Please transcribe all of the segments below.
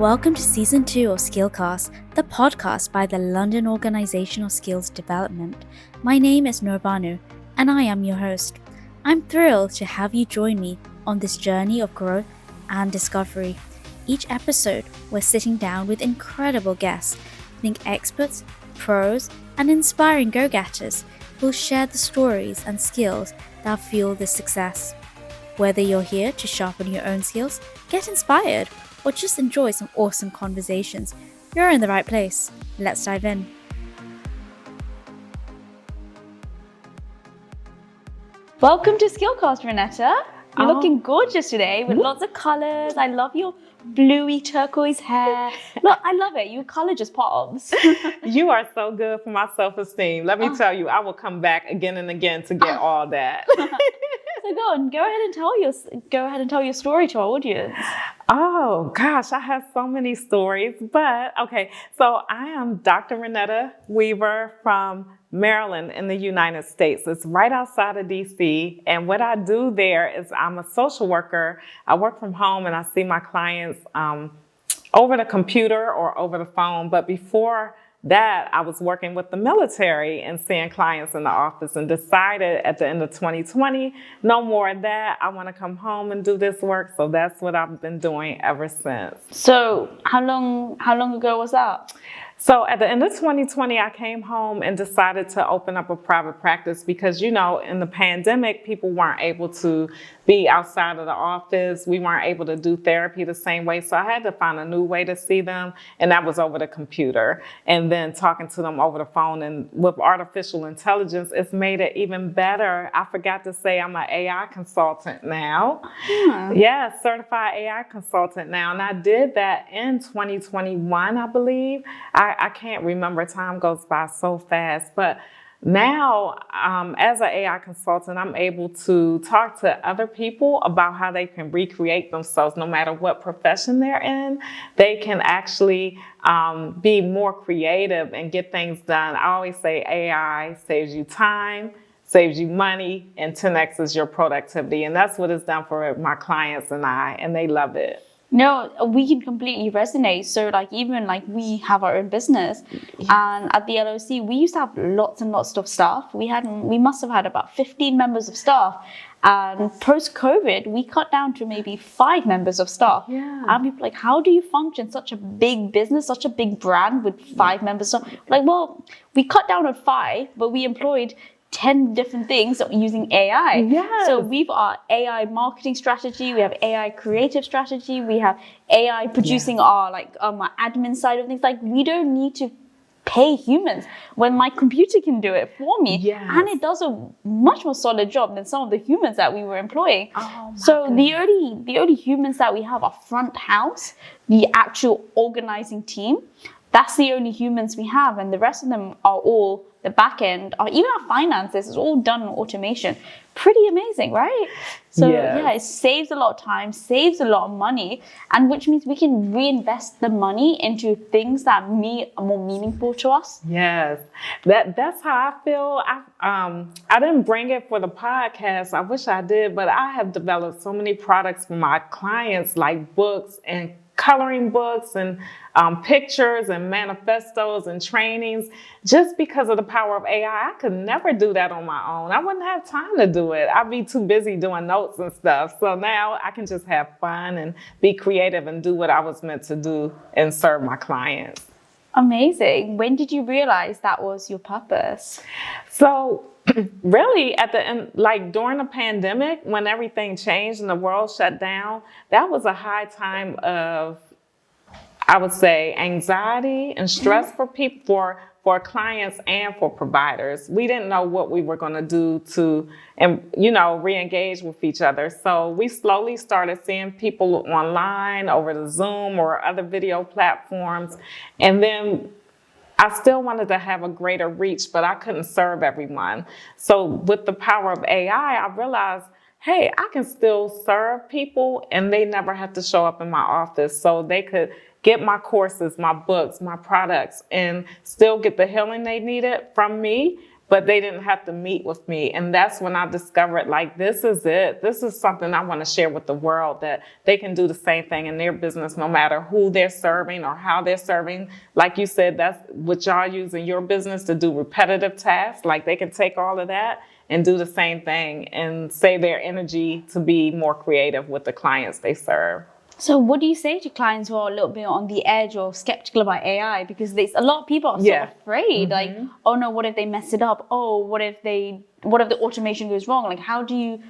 Welcome to Season 2 of Skillcast, the podcast by the London Organisational Skills Development. My name is Nurbanu, and I am your host. I'm thrilled to have you join me on this journey of growth and discovery. Each episode, we're sitting down with incredible guests, think experts, pros, and inspiring go-getters who'll share the stories and skills that fuel this success. Whether you're here to sharpen your own skills, get inspired, or just enjoy some awesome conversations, you're in the right place. Let's dive in. Welcome to Skillcast, Renetta. You're looking gorgeous today with lots of colours. I love your bluey turquoise hair. Look, I love it. Your colour just pops. You are so good for my self-esteem. Let me tell you, I will come back again and again to get all that. So go ahead and tell your story to our audience. Oh gosh, I have so many stories, but okay. So I am Dr. Renetta Weaver from Maryland in the United States. It's right outside of DC. And what I do there is I'm a social worker. I work from home and I see my clients over the computer or over the phone. But before that, I was working with the military and seeing clients in the office, and decided at the end of 2020, no more of that. I want to come home and do this work. So that's what I've been doing ever since. So how long ago was that? So at the end of 2020, I came home and decided to open up a private practice because, you know, in the pandemic, people weren't able to be outside of the office. We weren't able to do therapy the same way. So I had to find a new way to see them. And that was over the computer and then talking to them over the phone. And with artificial intelligence, it's made it even better. I forgot to say I'm an AI consultant now. Yeah, certified AI consultant now. And I did that in 2021, I believe. I can't remember. Time goes by so fast. But now, as an AI consultant, I'm able to talk to other people about how they can recreate themselves no matter what profession they're in. They can actually be more creative and get things done. I always say AI saves you time, saves you money, and 10X's your productivity. And that's what it's done for my clients and they love it. No, we can completely resonate. So even we have our own business, and at the LOC, we used to have lots and lots of staff. We must have had about 15 members of staff. And post-COVID, we cut down to maybe 5 members of staff. Yeah. And people how do you function such a big business, such a big brand with 5 members of staff? We cut down at 5, but we employed 10 different things using AI. Yes. So we've our AI marketing strategy, we have AI creative strategy, we have AI producing our admin side of things. We don't need to pay humans when my computer can do it for me. Yes. And it does a much more solid job than some of the humans that we were employing. So the only humans that we have are front house, the actual organizing team. That's the only humans we have, and the rest of them are all the back end, or even our finances is all done in automation. Pretty amazing, right? So yeah, it saves a lot of time, saves a lot of money, and which means we can reinvest the money into things that are more meaningful to us. Yes, that's how I feel. I didn't bring it for the podcast. I wish I did, but I have developed so many products for my clients, like books and coloring books and pictures and manifestos and trainings, just because of the power of AI. I could never do that on my own. I wouldn't have time to do it. I'd be too busy doing notes and stuff. So now I can just have fun and be creative and do what I was meant to do and serve my clients. Amazing. When did you realize that was your purpose? So really at the end, during the pandemic, when everything changed and the world shut down, that was a high time of, I would say, anxiety and stress for people, for clients and for providers. We didn't know what we were going to do to, re-engage with each other. So we slowly started seeing people online over the Zoom or other video platforms. And then I still wanted to have a greater reach, but I couldn't serve everyone. So with the power of AI, I realized, hey, I can still serve people and they never have to show up in my office. So they could get my courses, my books, my products, and still get the healing they needed from me, but they didn't have to meet with me. And that's when I discovered, like, this is it. This is something I want to share with the world, that they can do the same thing in their business, no matter who they're serving or how they're serving. Like you said, that's what y'all use in your business to do repetitive tasks. Like, they can take all of that and do the same thing and save their energy to be more creative with the clients they serve. So what do you say to clients who are a little bit on the edge or skeptical about AI? Because there's a lot of people are sort of afraid, like, oh no, what if they mess it up? Oh, what if the automation goes wrong? Like, how do you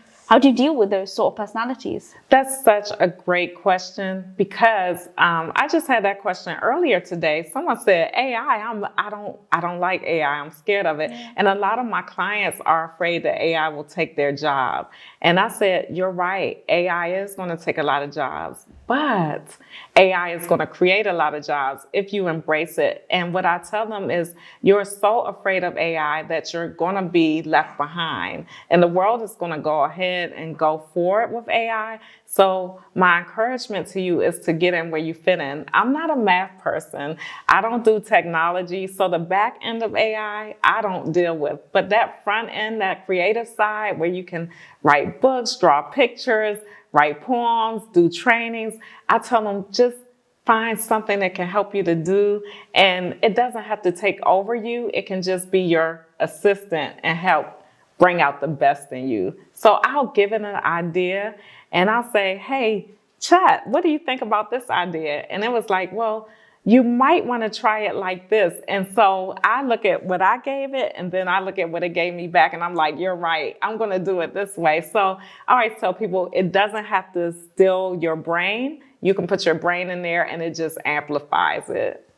deal with those sort of personalities? That's such a great question, because I just had that question earlier today. Someone said AI. I don't like AI. I'm scared of it. And a lot of my clients are afraid that AI will take their job. And I said, you're right. AI is going to take a lot of jobs, but AI is going to create a lot of jobs if you embrace it. And what I tell them is, you're so afraid of AI that you're going to be left behind. And the world is going to go ahead and go forward with AI. So my encouragement to you is to get in where you fit in. I'm not a math person. I don't do technology. So the back end of AI, I don't deal with. But that front end, that creative side where you can write books, draw pictures, write poems, do trainings, I tell them, just find something that can help you to do. And it doesn't have to take over you. It can just be your assistant and help bring out the best in you. So I'll give it an idea and I'll say, hey, Chat, what do you think about this idea? And it was like, well, you might want to try it like this. And so I look at what I gave it, and then I look at what it gave me back, and I'm like, you're right. I'm going to do it this way. So I always tell people, it doesn't have to steal your brain. You can put your brain in there and it just amplifies it.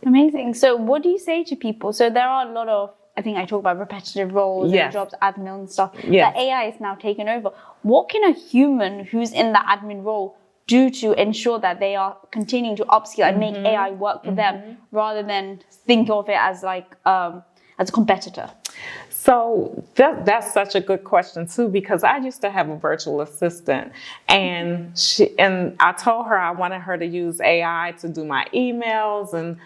Amazing. So what do you say to people? So there are a lot of, I think I talk about repetitive roles and jobs, admin and stuff, that AI is now taken over. What can a human who's in the admin role do to ensure that they are continuing to upskill and make AI work for them, rather than think of it as like as a competitor? So that's such a good question too, because I used to have a virtual assistant, and I told her I wanted her to use AI to do my emails and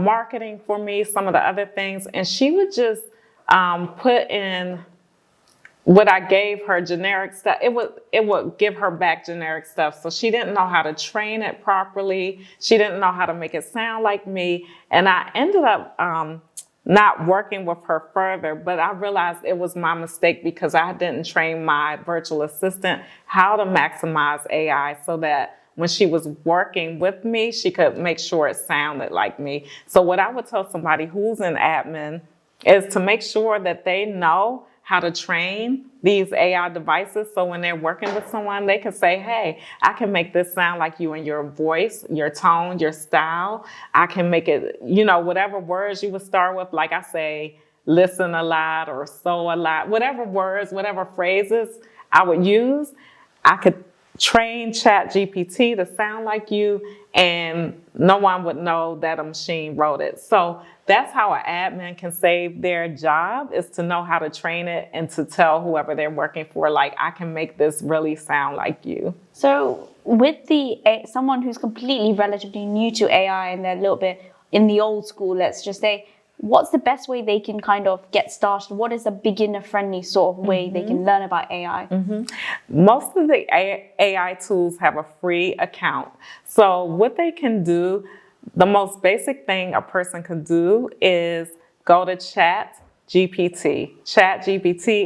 marketing for me, some of the other things, and she would just put in what I gave her, generic stuff. It would give her back generic stuff. So she didn't know how to train it properly. She didn't know how to make it sound like me. And I ended up not working with her further, but I realized it was my mistake, because I didn't train my virtual assistant how to maximize AI so that when she was working with me, she could make sure it sounded like me. So what I would tell somebody who's in admin is to make sure that they know how to train these AI devices, so when they're working with someone, they can say, hey, I can make this sound like you in your voice, your tone, your style. I can make it, whatever words you would start with, like I say, listen a lot or so a lot, whatever words, whatever phrases I would use, I could train ChatGPT to sound like you, and no one would know that a machine wrote it. So that's how an admin can save their job, is to know how to train it and to tell whoever they're working for, like, I can make this really sound like you. So with someone who's completely relatively new to AI and they're a little bit in the old school, let's just say, what's the best way they can kind of get started? What is a beginner-friendly sort of way they can learn about AI? Most of the AI tools have a free account. So what they can do, the most basic thing a person can do is go to ChatGPT,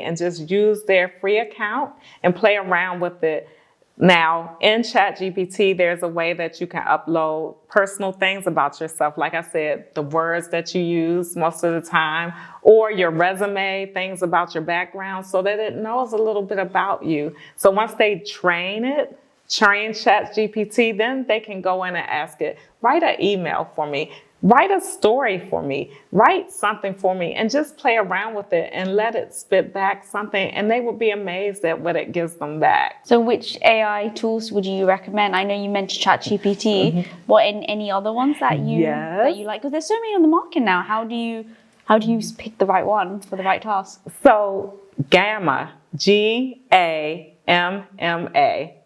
and just use their free account and play around with it. Now, in ChatGPT, there's a way that you can upload personal things about yourself. Like I said, the words that you use most of the time, or your resume, things about your background, so that it knows a little bit about you. So once they train ChatGPT, then they can go in and ask it, write an email for me, write a story for me, write something for me, and just play around with it and let it spit back something, and they will be amazed at what it gives them back. So which AI tools would you recommend? I know you mentioned ChatGPT. What, any other ones that you like? Because there's so many on the market now. How do you pick the right one for the right task? So Gamma, Gamma,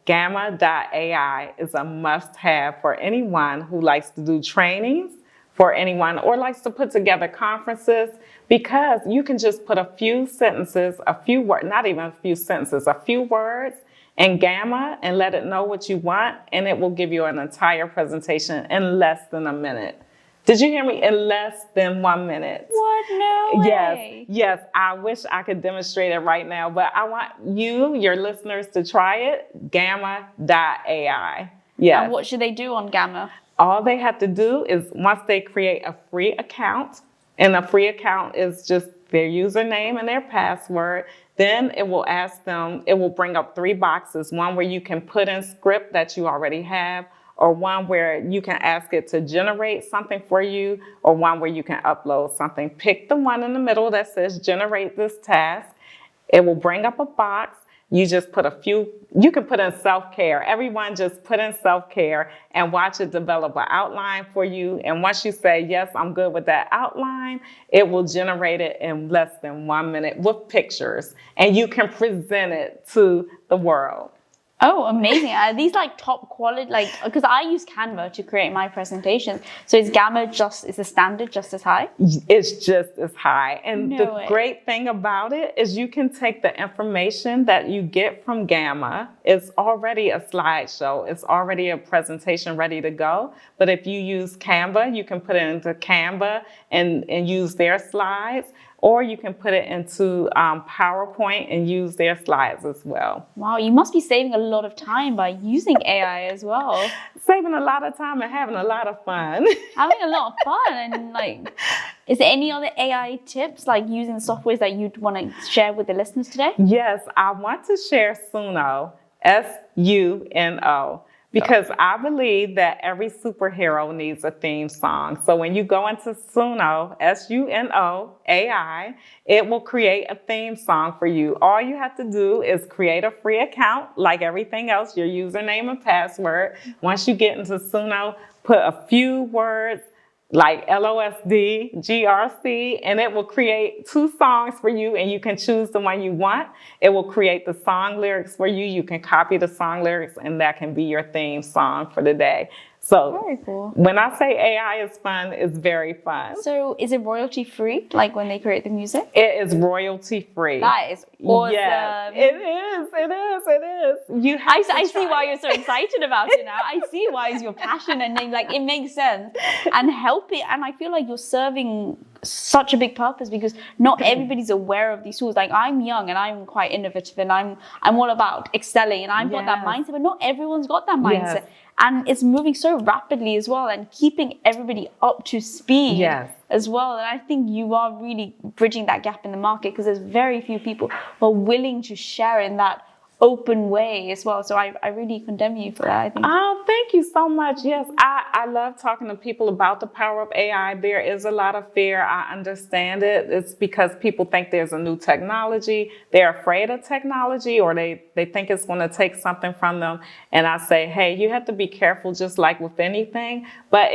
Gamma.ai is a must-have for anyone who likes to do trainings for anyone or likes to put together conferences, because you can just put a few sentences, a few words, not even a few sentences, a few words in Gamma and let it know what you want, and it will give you an entire presentation in less than a minute. Did you hear me? In less than 1 minute. What? No way. Yes. I wish I could demonstrate it right now, but I want you, your listeners, to try it. Gamma.ai. Yes. And what should they do on Gamma? All they have to do is, once they create a free account, and a free account is just their username and their password, then it will ask them, it will bring up 3 boxes, one where you can put in script that you already have, or one where you can ask it to generate something for you, or one where you can upload something. Pick the one in the middle that says generate this task. It will bring up a box. You just put a few, you can put in self-care. Everyone just put in self-care and watch it develop an outline for you. And once you say, yes, I'm good with that outline, it will generate it in less than 1 minute with pictures. And you can present it to the world. Oh, amazing. Are these like top quality, like, because I use Canva to create my presentations. So is Gamma is the standard just as high? It's just as high. And the great thing about it is you can take the information that you get from Gamma. It's already a slideshow. It's already a presentation ready to go. But if you use Canva, you can put it into Canva and use their slides. Or you can put it into PowerPoint and use their slides as well. Wow, you must be saving a lot of time by using AI as well. Saving a lot of time and having a lot of fun. Having a lot of fun. And like, is there any other AI tips, like using softwares that you'd want to share with the listeners today? Yes, I want to share Suno, Suno. Because I believe that every superhero needs a theme song. So when you go into Suno, Suno AI, it will create a theme song for you. All you have to do is create a free account, like everything else, your username and password. Once you get into Suno, put a few words like LOSD, GRC, and it will create 2 songs for you, and you can choose the one you want. It will create the song lyrics for you. You can copy the song lyrics, and that can be your theme song for the day. So very cool. When I say AI is fun, it's very fun. So is it royalty free, like when they create the music? It is royalty free. That is awesome. Yes, it is. I see why you're so excited about it now. I see why it's your passion, and then, like, it makes sense. And help it. And I feel like you're serving such a big purpose, because not everybody's aware of these tools. Like, I'm young and I'm quite innovative, and I'm all about excelling, and I've got that mindset, but not everyone's got that mindset. Yes. And it's moving so rapidly as well, and keeping everybody up to speed as well. And I think you are really bridging that gap in the market, because there's very few people who are willing to share in that open way as well. So I really condemn you for that, I think. Oh, thank you so much. Yes, I love talking to people about the power of AI. There is a lot of fear. I understand it. It's because people think there's a new technology. They're afraid of technology, or they think it's going to take something from them. And I say, hey, you have to be careful, just like with anything. But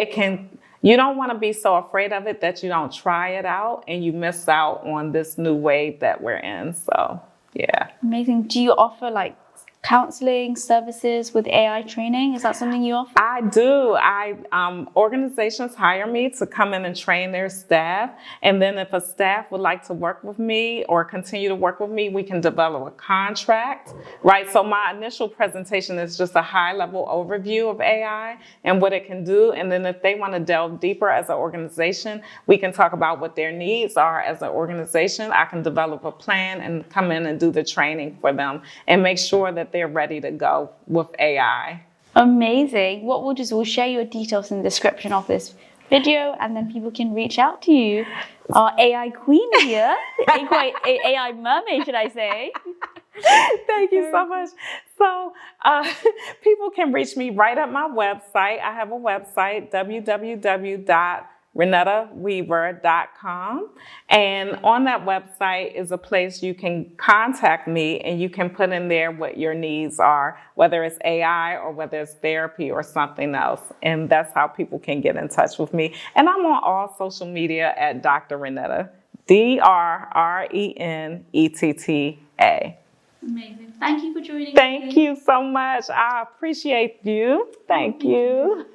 you don't want to be so afraid of it that you don't try it out and you miss out on this new wave that we're in. So, yeah. Amazing. Do you offer like counseling services with AI training? Is that something you offer? I do. Organizations hire me to come in and train their staff. And then if a staff would like to work with me or continue to work with me, we can develop a contract, right? So my initial presentation is just a high-level overview of AI and what it can do. And then if they want to delve deeper as an organization, we can talk about what their needs are as an organization. I can develop a plan and come in and do the training for them and make sure that they're ready to go with AI. Amazing. What we'll share your details in the description of this video, and then people can reach out to you. Our AI queen here, AI mermaid, should I say. Thank you so much. So people can reach me right at my website. I have a website, www.renettaweaver.com. And on that website is a place you can contact me, and you can put in there what your needs are, whether it's AI or whether it's therapy or something else. And that's how people can get in touch with me. And I'm on all social media at Dr. Renetta, DrRenetta. Amazing. Thank you for joining me. Thank you so much. I appreciate you. Thank you.